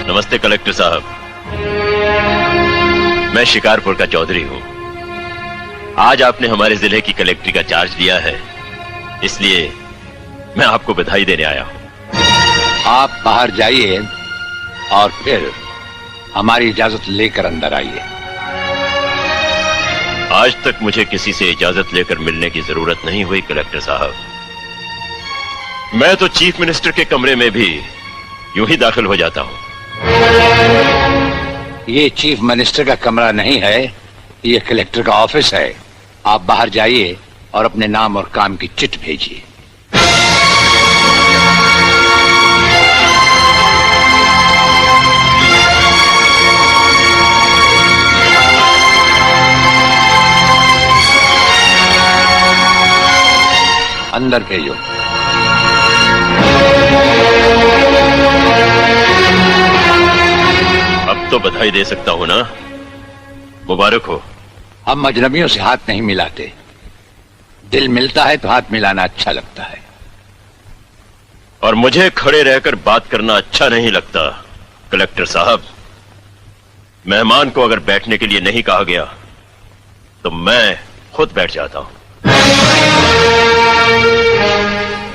नमस्ते कलेक्टर साहब, मैं शिकारपुर का चौधरी हूं। आज आपने हमारे जिले की कलेक्ट्री का चार्ज लिया है, इसलिए मैं आपको बधाई देने आया हूं। आप बाहर जाइए और फिर हमारी इजाजत लेकर अंदर आइए। आज तक मुझे किसी से इजाजत लेकर मिलने की जरूरत नहीं हुई कलेक्टर साहब। मैं तो चीफ मिनिस्टर के कमरे में भी यूं ही दाखिल हो जाता हूं। ये चीफ मिनिस्टर का कमरा नहीं है, ये कलेक्टर का ऑफिस है। आप बाहर जाइए और अपने नाम और काम की चिट भेजिए। अंदर भेजो। अब तो बधाई दे सकता हूं ना? मुबारक हो। हम अजनबियों से हाथ नहीं मिलाते। दिल मिलता है तो हाथ मिलाना अच्छा लगता है। और मुझे खड़े रहकर बात करना अच्छा नहीं लगता कलेक्टर साहब। मेहमान को अगर बैठने के लिए नहीं कहा गया तो मैं खुद बैठ जाता हूं।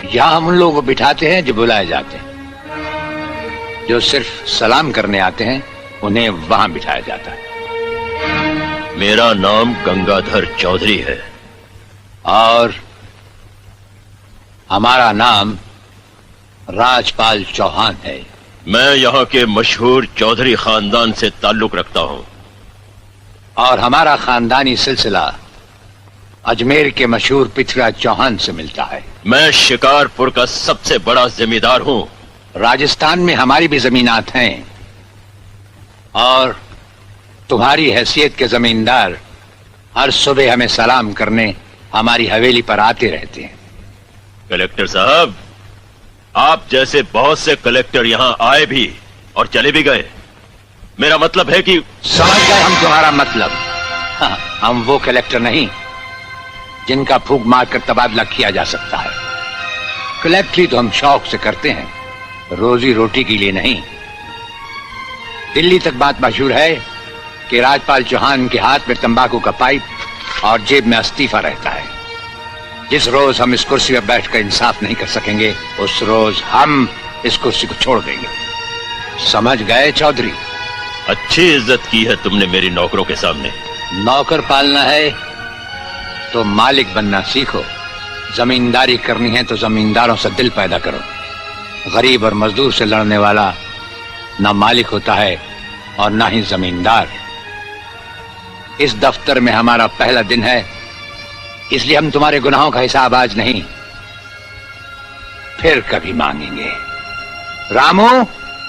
यहां हम उन लोगों को बिठाते हैं जो बुलाए जाते हैं। जो सिर्फ सलाम करने आते हैं उन्हें वहां बिठाया जाता है। मेरा नाम गंगाधर चौधरी है और हमारा नाम राजपाल चौहान है। मैं यहाँ के मशहूर चौधरी खानदान से ताल्लुक रखता हूँ और हमारा खानदानी सिलसिला अजमेर के मशहूर पृथ्वीराज चौहान से मिलता है। मैं शिकारपुर का सबसे बड़ा जमींदार हूँ। राजस्थान में हमारी भी जमीनात हैं और तुम्हारी हैसियत के जमींदार हर सुबह हमें सलाम करने हमारी हवेली पर आते रहते हैं। कलेक्टर साहब, आप जैसे बहुत से कलेक्टर यहाँ आए भी और चले भी गए। मेरा मतलब है कि समझ गए हम तुम्हारा मतलब। हाँ, हम वो कलेक्टर नहीं जिनका फूंक मारकर तबादला किया जा सकता है। कलेक्टरी तो हम शौक से करते हैं, रोजी रोटी के लिए नहीं। दिल्ली तक बात मशहूर है कि राजपाल चौहान के हाथ में तंबाकू का पाइप और जेब में इस्तीफा रहता है। जिस रोज हम इस कुर्सी पर बैठकर इंसाफ नहीं कर सकेंगे उस रोज हम इस कुर्सी को छोड़ देंगे। समझ गए चौधरी? अच्छी इज्जत की है तुमने मेरी नौकरों के सामने। नौकर पालना है तो मालिक बनना सीखो। जमींदारी करनी है तो जमींदारों से दिल पैदा करो। गरीब और मजदूर से लड़ने वाला ना मालिक होता है और ना ही जमींदार। इस दफ्तर में हमारा पहला दिन है, इसलिए हम तुम्हारे गुनाहों का हिसाब आज नहीं फिर कभी मांगेंगे। रामू,